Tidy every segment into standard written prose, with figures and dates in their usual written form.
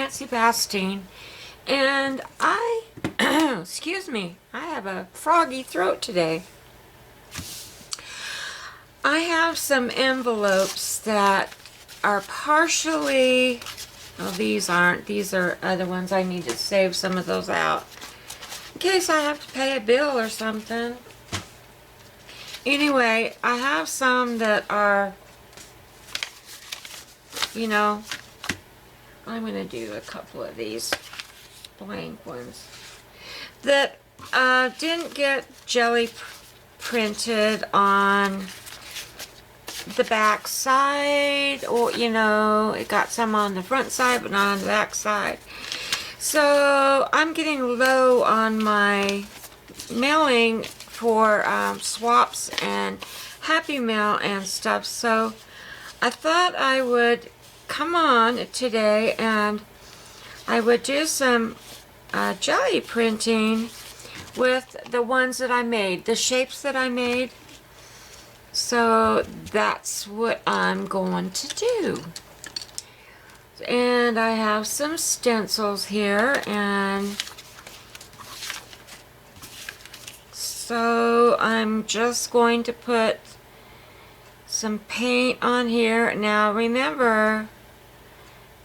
Nancy Bastine, and I, excuse me, I have a froggy throat today. I have some envelopes that are partially, well, these aren't, these are other ones. I need to save some of those out in case I have to pay a bill or something. Anyway, I have some that are, you know, I'm going to do a couple of these blank ones that didn't get jelly printed on the back side, or you know, it got some on the front side but not on the back side. So I'm getting low on my mailing for swaps and Happy Mail and stuff, so I thought I would come on today and I would do some jelly printing with the ones that I made, the shapes that I made. So that's what I'm going to do. And I have some stencils here, and so I'm just going to put some paint on here. Now remember,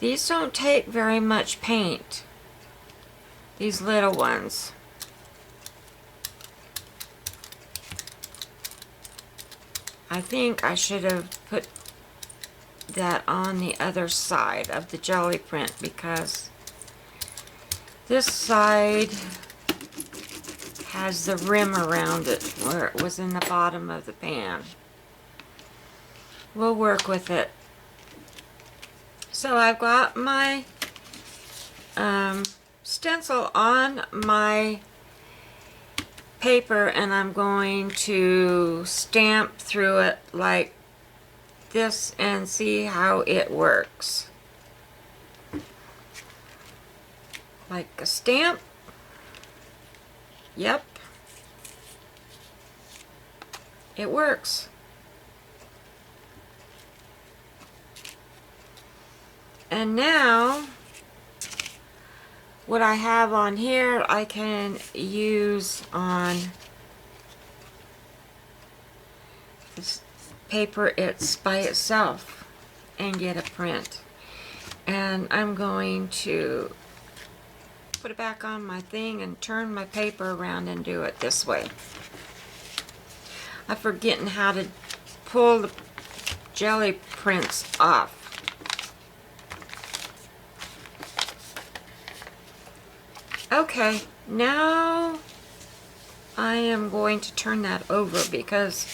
these don't take very much paint, these little ones. I think I should have put that on the other side of the jelly print, because this side has the rim around it where it was in the bottom of the pan. We'll work with it. So I've got my stencil on my paper, and I'm going to stamp through it like this and see how it works. Like a stamp. Yep. It works. And now what I have on here I can use on this paper it's by itself and get a print. And I'm going to put it back on my thing and turn my paper around and do it this way. I'm forgetting how to pull the jelly prints off. Okay, now I am going to turn that over because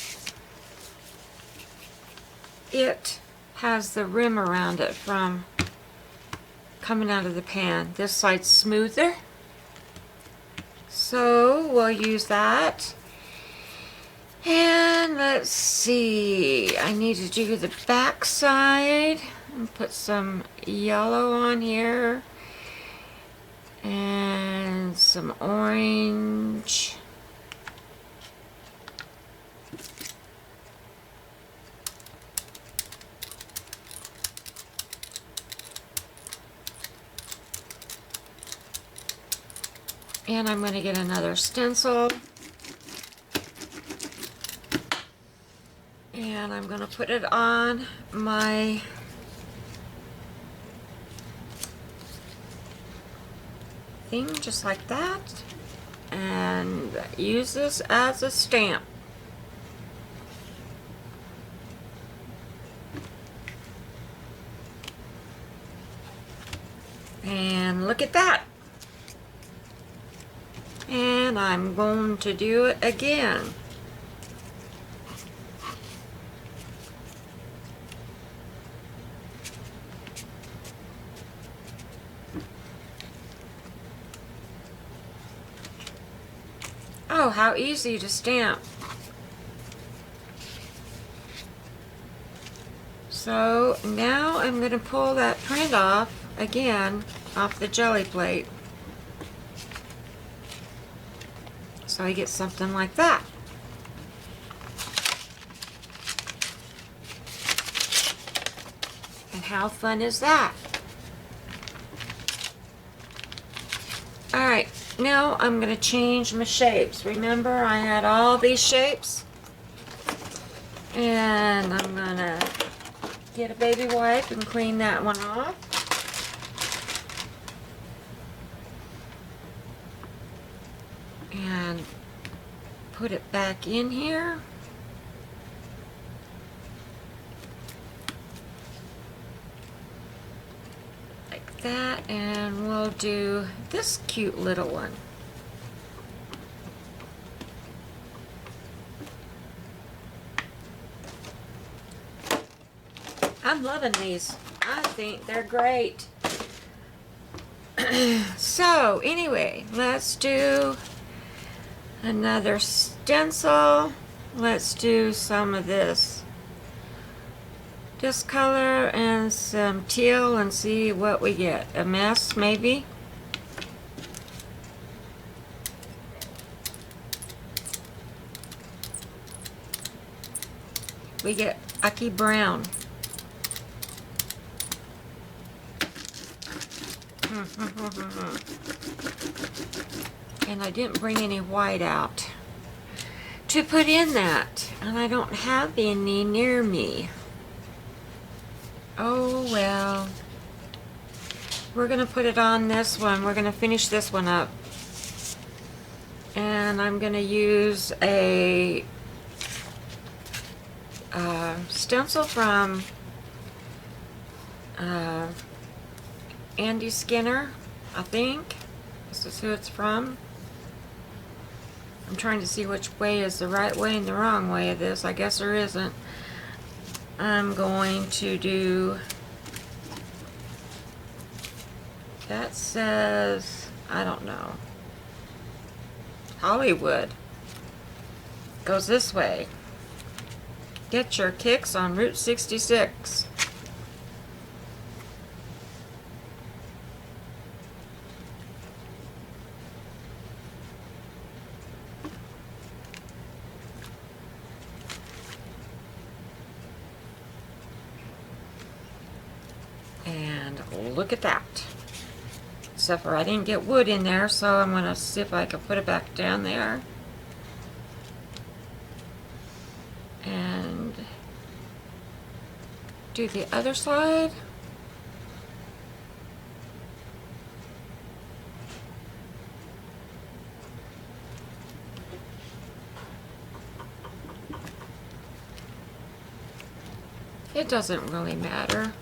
it has the rim around it from coming out of the pan. This side's smoother, so we'll use that. And let's see, I need to do the back side and put some yellow on here and some orange. And I'm going to get another stencil. And I'm going to put it on my thing just like that, and use this as a stamp. And look at that. And I'm going to do it again. Oh, how easy to stamp. So now I'm going to pull that print off again, off the jelly plate. So I get something like that. And how fun is that? Alright, now I'm going to change my shapes. Remember, I had all these shapes? And I'm going to get a baby wipe and clean that one off. And put it back in here. Like that, and we'll do this cute little one. I'm loving these. I think they're great. So anyway, let's do another stencil. Let's do some of this color and some teal and see what we get. A mess, maybe. We get Aki Brown. And I didn't bring any white out to put in that, and I don't have any near me. Oh well. We're gonna put it on this one. We're gonna finish this one up, and I'm gonna use a stencil from Andy Skinner, I think. This is who it's from. I'm trying to see which way is the right way and the wrong way of this. I guess there isn't. I'm going to do, that says, I don't know, Hollywood. Goes this way. Get your kicks on Route 66. And look at that. Except for I didn't get wood in there, so I'm going to see if I can put it back down there. And do the other side. It doesn't really matter.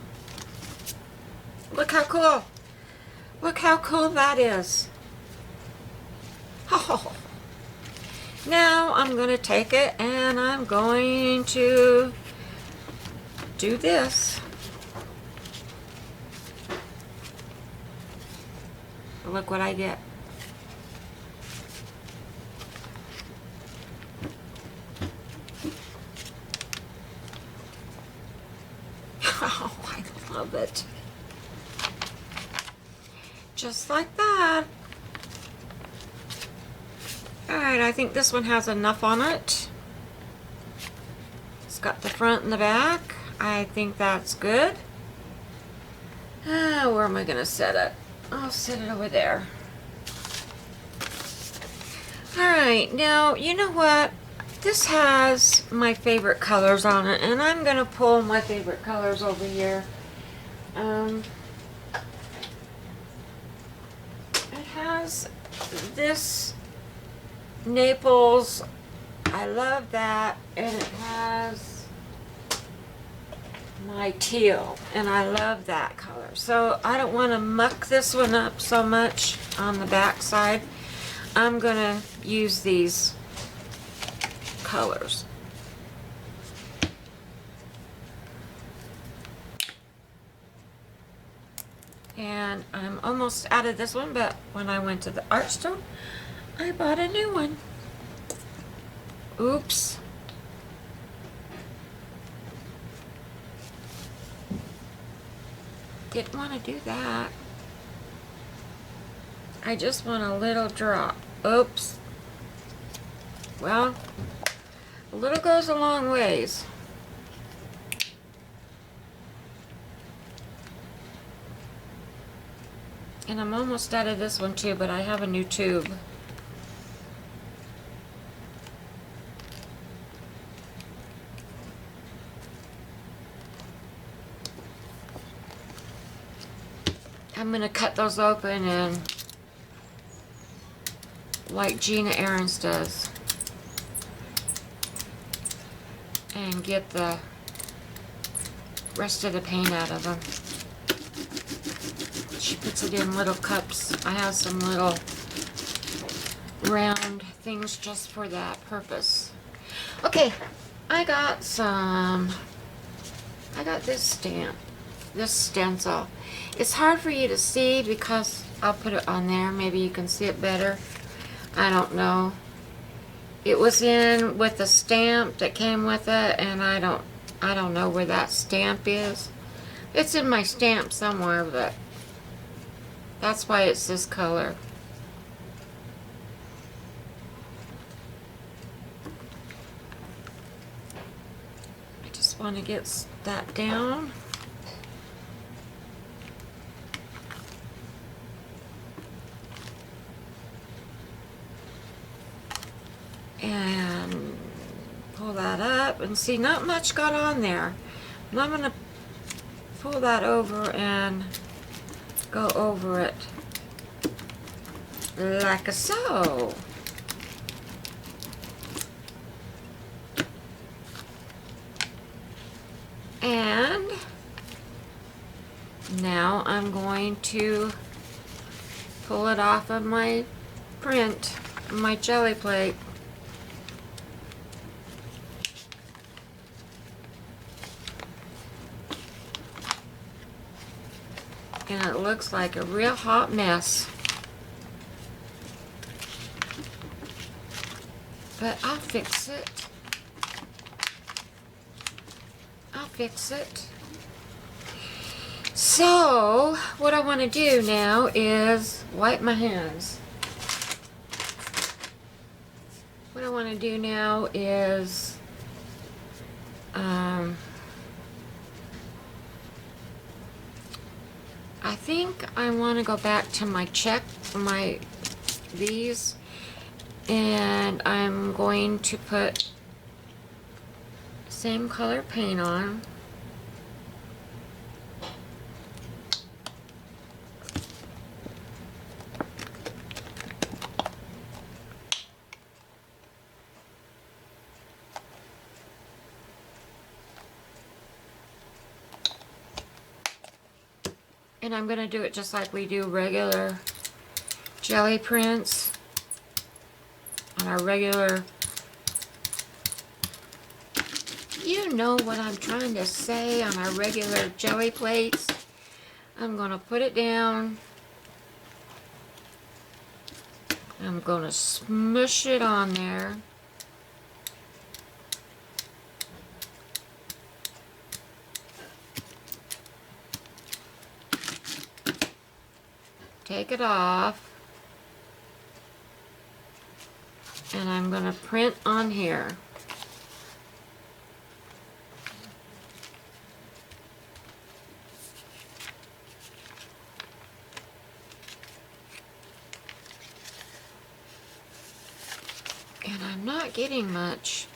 Look how cool. Look how cool that is. Oh. Now I'm going to take it and I'm going to do this. Look what I get. Oh, I love it. Just like that. Alright, I think this one has enough on it. It's got the front and the back. I think that's good. Where am I going to set it? I'll set it over there. Alright, now, you know what? This has my favorite colors on it, and I'm going to pull my favorite colors over here. It has this Naples. I love that. And it has my teal, and I love that color. So I don't want to muck this one up so much on the back side. I'm going to use these colors. And I'm almost out of this one, but when I went to the art store, I bought a new one. Oops. Didn't want to do that. I just want a little drop. Oops. Well, a little goes a long ways. And I'm almost out of this one too, but I have a new tube. I'm gonna cut those open and like Gina Ahrens does, and get the rest of the paint out of them. She puts it in little cups. I have some little round things just for that purpose. Okay, I got this stamp, this stencil. It's hard for you to see because I'll put it on there. Maybe you can see it better. I don't know. It was in with the stamp that came with it, and I don't know where that stamp is. It's in my stamp somewhere, but that's why it's this color. I just want to get that down. And pull that up, and see, not much got on there. And I'm going to pull that over and go over it like so. And now I'm going to pull it off of my print, my jelly plate. And it looks like a real hot mess. But I'll fix it. I'll fix it. So, what I want to do now is wipe my hands. What I want to do now is I think I want to go back to my these, and I'm going to put same color paint on. And I'm going to do it just like we do regular jelly prints on our regular, you know what I'm trying to say, on our regular jelly plates. I'm going to put it down. I'm going to smush it on there. Take it off, and I'm going to print on here. And I'm not getting much.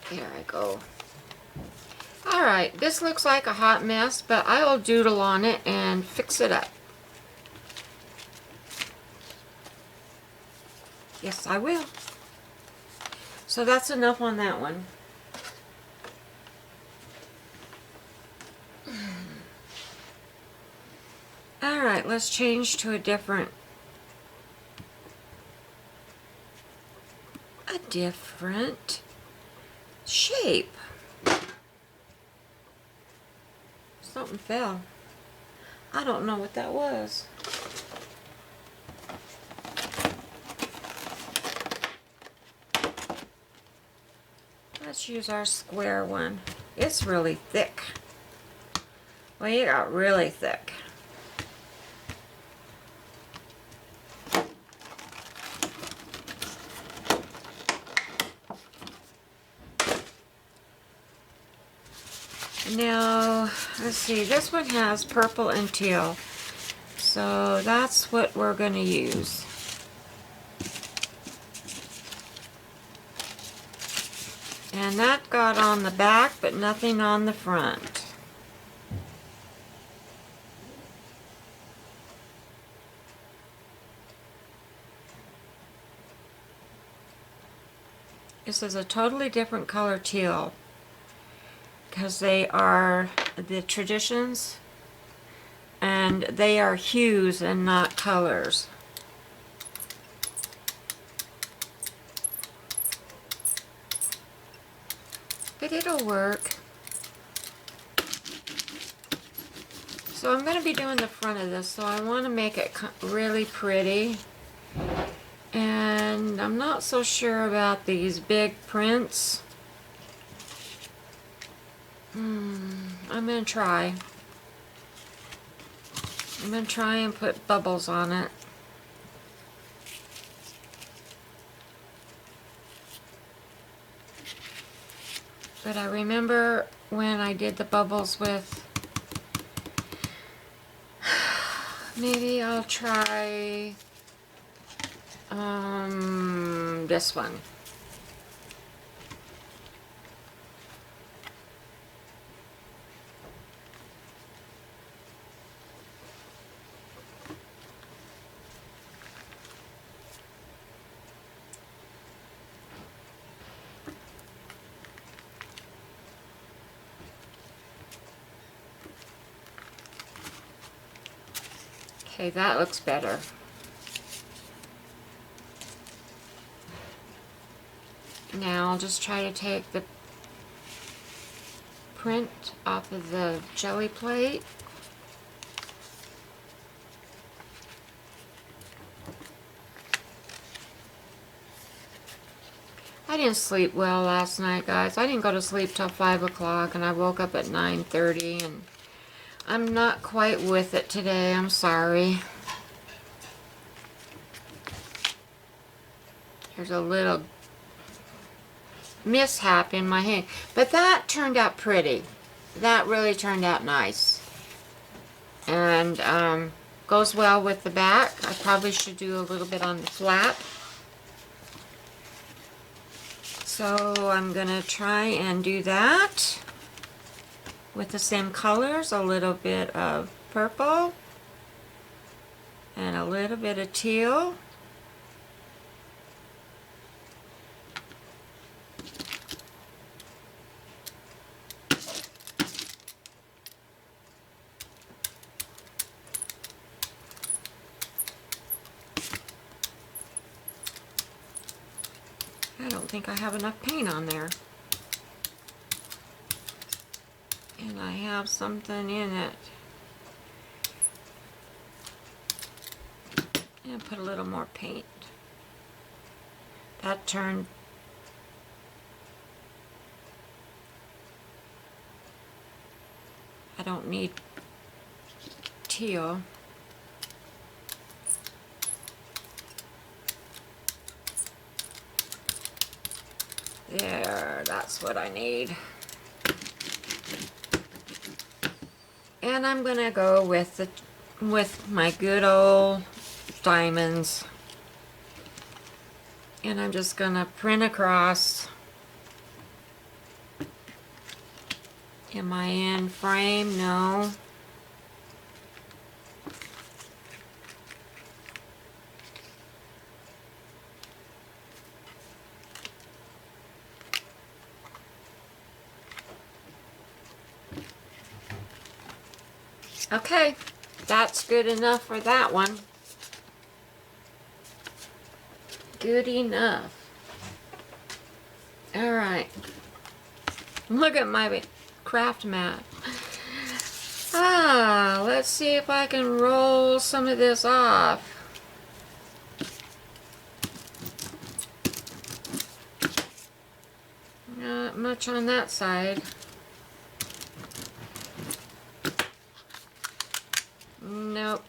There I go. Alright, this looks like a hot mess, but I will doodle on it and fix it up. Yes, I will. So that's enough on that one. Alright, let's change to a different shape. Something fell. I don't know what that was. Let's use our square one. It's really thick. Well, it got really thick. Now, let's see, this one has purple and teal. So that's what we're going to use. And that got on the back, but nothing on the front. This is a totally different color teal, because they are the traditions, and they are hues and not colors. But it'll work. So I'm going to be doing the front of this, so I want to make it really pretty. And I'm not so sure about these big prints. I'm going to try. I'm going to try and put bubbles on it. But I remember when I did the bubbles with, maybe I'll try this one. Okay, that looks better. Now I'll just try to take the print off of the jelly plate. I didn't sleep well last night, guys. I didn't go to sleep till 5 o'clock, and I woke up at 9:30, and I'm not quite with it today. I'm sorry. There's a little mishap in my hand, but that turned out pretty. That really turned out nice, and goes well with the back. I probably should do a little bit on the flap. So I'm gonna try and do that with the same colors, a little bit of purple and a little bit of teal. I don't think I have enough paint on there. And I have something in it. And put a little more paint. That turned I don't need teal. There, that's what I need. And I'm gonna go with my good old diamonds. And I'm just gonna print across. Am I in frame? No. Okay, that's good enough for that one. Good enough. All right. Look at my craft mat. Let's see if I can roll some of this off. Not much on that side. Nope.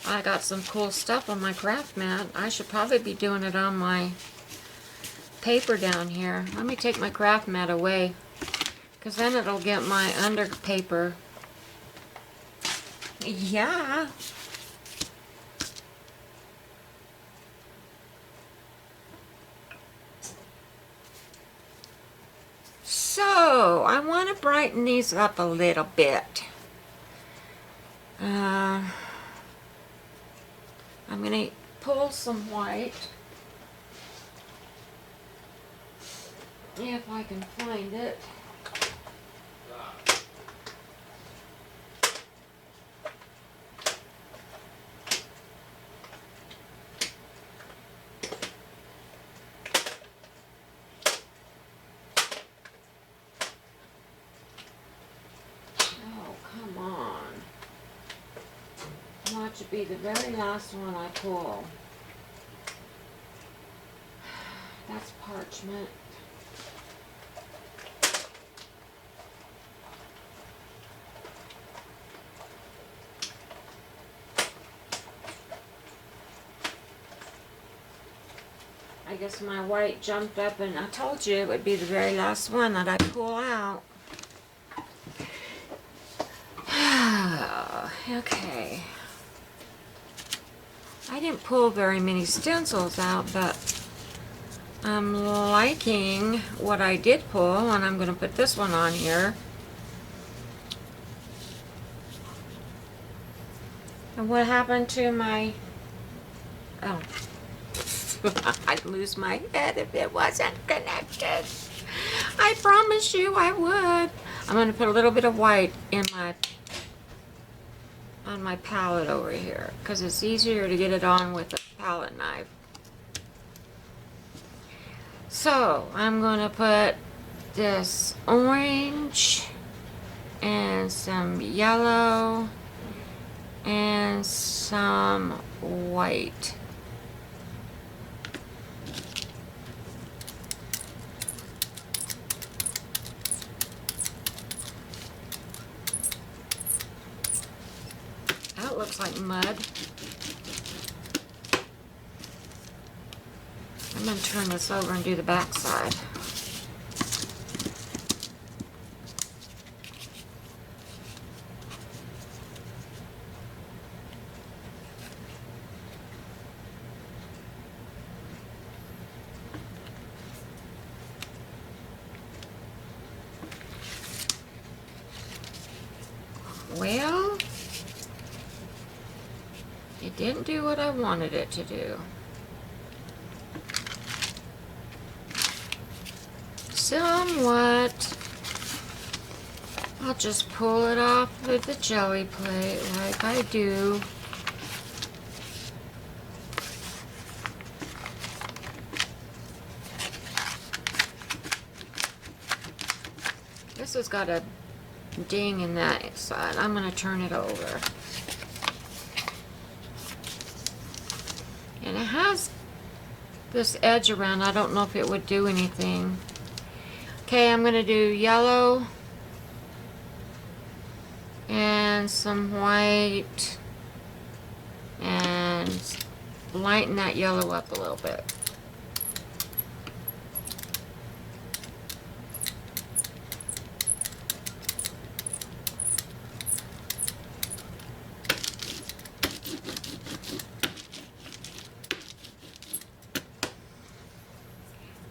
I got some cool stuff on my craft mat. I should probably be doing it on my paper down here. Let me take my craft mat away, because then it'll get my under paper. Yeah. So, I want to brighten these up a little bit. I'm going to pull some white. If I can find it. Oh, come on. I want it to be the very last one I pull. That's parchment. I guess my white jumped up, and I told you it would be the very last one that I pull out. Okay. I didn't pull very many stencils out, but I'm liking what I did pull, and I'm going to put this one on here. And what happened to my... Oh. I'd lose my head if it wasn't connected. I promise you I would. I'm going to put a little bit of white on my palette over here, because it's easier to get it on with a palette knife. So I'm going to put this orange and some yellow and some white. That looks like mud. I'm going to turn this over and do the back side. Well, it didn't do what I wanted it to do. Somewhat. I'll just pull it off with the jelly plate like I do. This has got a ding in that side. I'm going to turn it over. And it has this edge around. I don't know if it would do anything. Okay, I'm going to do yellow and some white and lighten that yellow up a little bit.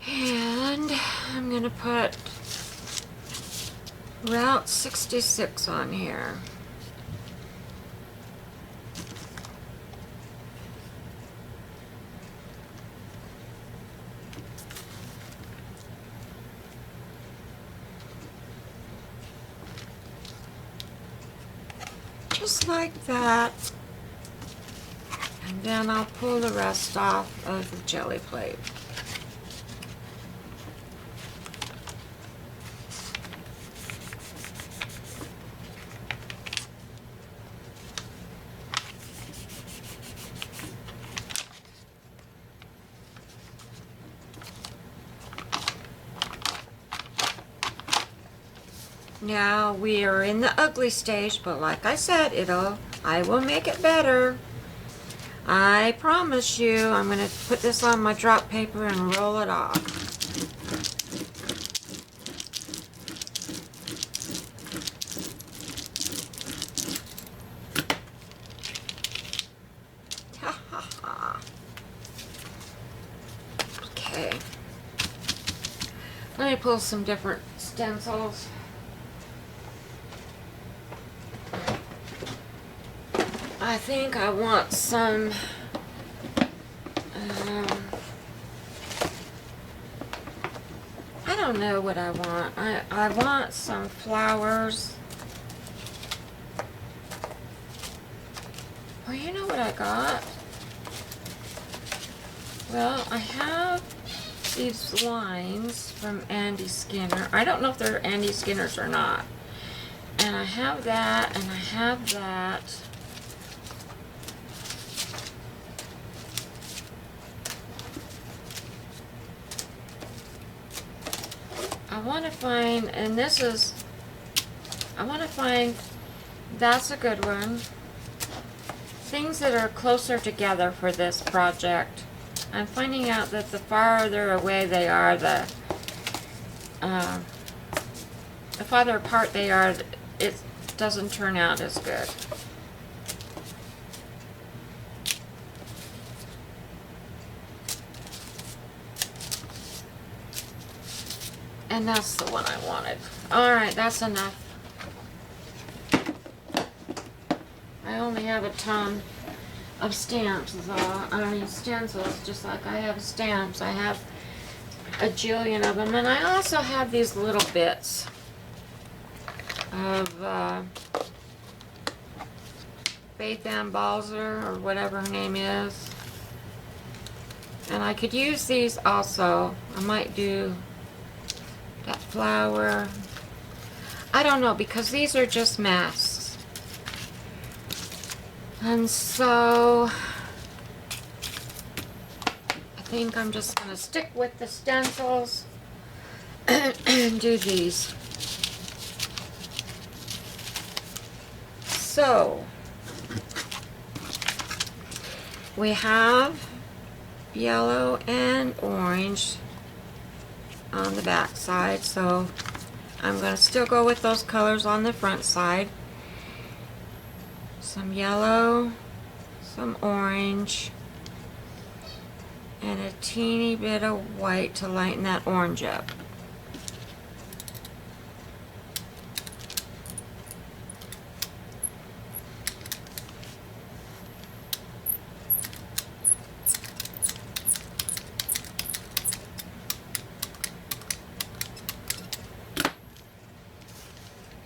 And I'm going to put Route 66 on here. Just like that. And then I'll pull the rest off of the jelly plate. Now we are in the ugly stage, but like I said, I will make it better. I promise you. I'm going to put this on my drop paper and roll it off. Okay. Let me pull some different stencils. I think I want some I don't know what I want. I want some flowers. Well, you know what I got? Well, I have these lines from Andy Skinner. I don't know if they're Andy Skinner's or not. And I have that, and I have that. I want to find, and this is, I want to find, that's a good one. Things that are closer together for this project. I'm finding out that the farther away they are, the farther apart they are, it doesn't turn out as good. And that's the one I wanted. Alright, that's enough. I only have a ton of stamps, stencils, just like I have stamps. I have a jillion of them. And I also have these little bits of Faith Ann Balzer, or whatever her name is. And I could use these also. I might do that flower. I don't know, because these are just masks. And so I think I'm just going to stick with the stencils and do these. So we have yellow and orange on the back side, so I'm going to still go with those colors on the front side. Some yellow, some orange, and a teeny bit of white to lighten that orange up.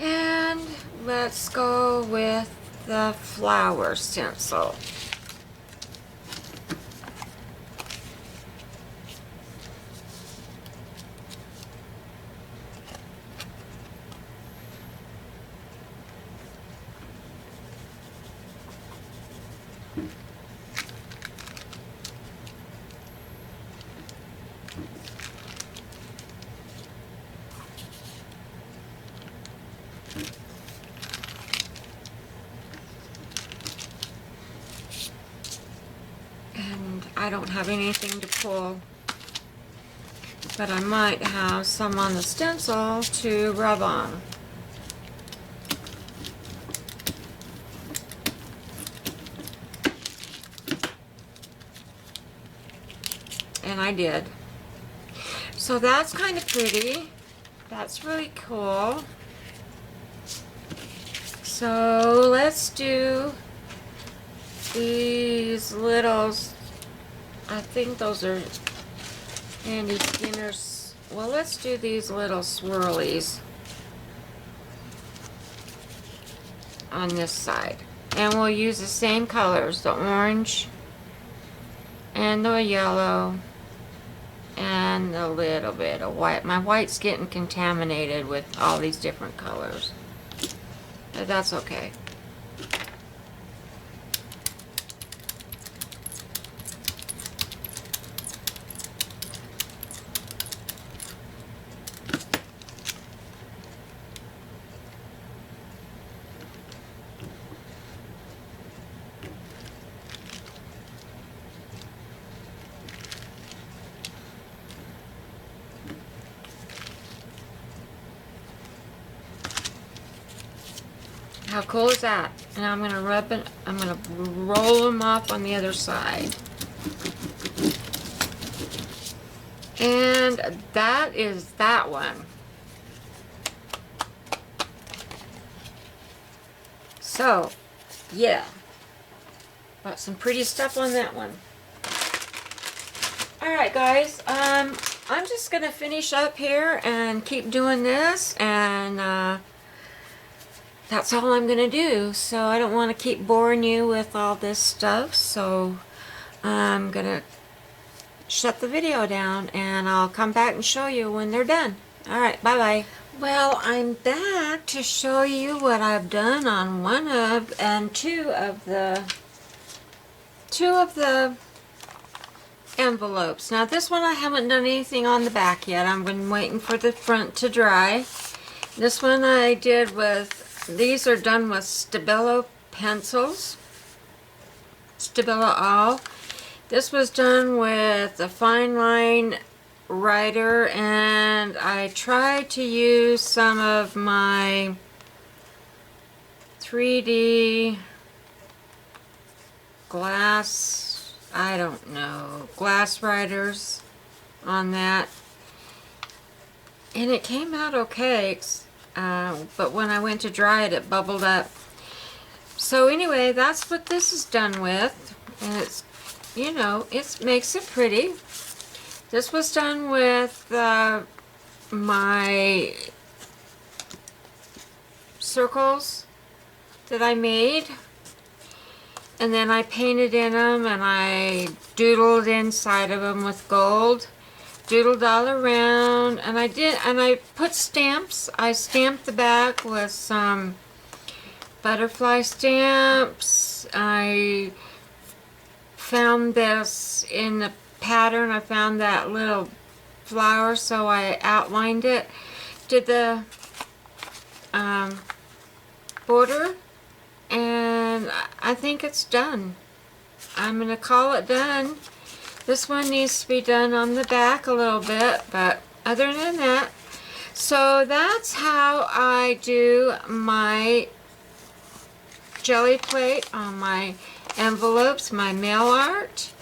And let's go with the flower stencil. I don't have anything to pull, but I might have some on the stencil to rub on. And I did. So that's kind of pretty. That's really cool. So let's do these little, I think those are Andy Skinner's. Well, let's do these little swirlies on this side. And we'll use the same colors, the orange and the yellow and a little bit of white. My white's getting contaminated with all these different colors, but that's okay. How cool is that? And I'm going to rub it, I'm going to roll them off on the other side. And that is that one. So, yeah. Got some pretty stuff on that one. Alright guys, I'm just going to finish up here and keep doing this, and that's all I'm going to do. So I don't want to keep boring you with all this stuff, so I'm going to shut the video down and I'll come back and show you when they're done. Alright, bye-bye. Well, I'm back to show you what I've done on one of and two of the envelopes. Now this one I haven't done anything on the back yet. I've been waiting for the front to dry. This one I did with, these are done with Stabilo pencils. Stabilo All. This was done with a fine line writer, and I tried to use some of my 3D glass, I don't know, glass writers on that, and it came out okay, but when I went to dry it, it bubbled up. So anyway, that's what this is done with, and it's, you know, it makes it pretty. This was done with my circles that I made, and then I painted in them, and I doodled inside of them with gold, doodled all around, and I put stamps. I stamped the back with some butterfly stamps. I found this in the pattern. I found that little flower, so I outlined it. Did the border, and I think it's done. I'm gonna call it done. This one needs to be done on the back a little bit, but other than that, so that's how I do my jelly plate on my envelopes, my mail art,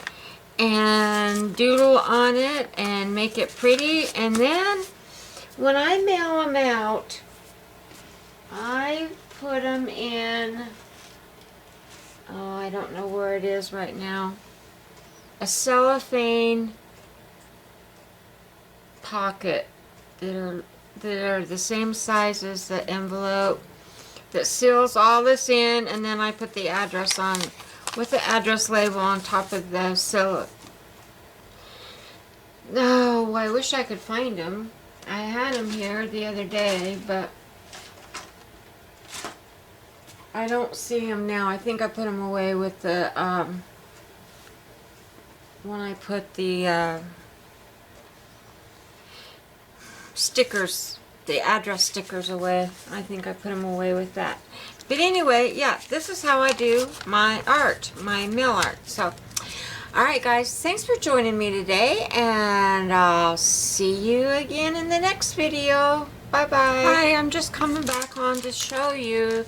and doodle on it and make it pretty. And then when I mail them out, I put them in, oh, I don't know where it is right now, a cellophane pocket that are the same size as the envelope, that seals all this in, and then I put the address on with the address label on top of the seal. No, I wish I could find them. I had them here the other day, but I don't see them now. I think I put them away with the when I put the stickers, the address stickers away. I think I put them away with that. But anyway, yeah, this is how I do my art, my mail art. So, alright guys, thanks for joining me today, and I'll see you again in the next video. Bye-bye. Hi, I'm just coming back on to show you.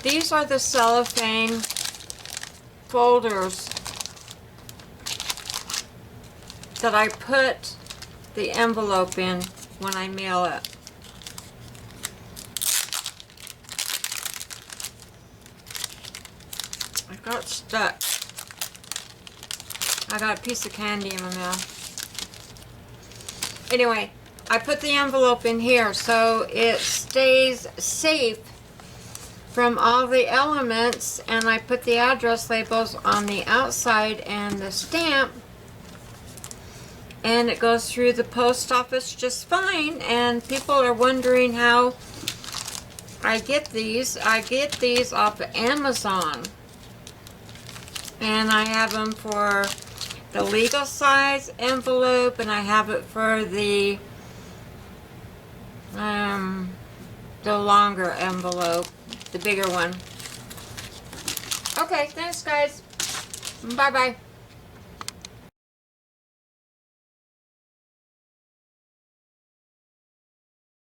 These are the cellophane folders that I put the envelope in when I mail it. I got stuck. I got a piece of candy in my mouth. Anyway, I put the envelope in here so it stays safe from all the elements, and I put the address labels on the outside and the stamp, and it goes through the post office just fine. And people are wondering how I get these. I get these off of Amazon, and I have them for the legal size envelope, and I have it for the longer envelope, the bigger one. Okay, thanks guys. Bye bye.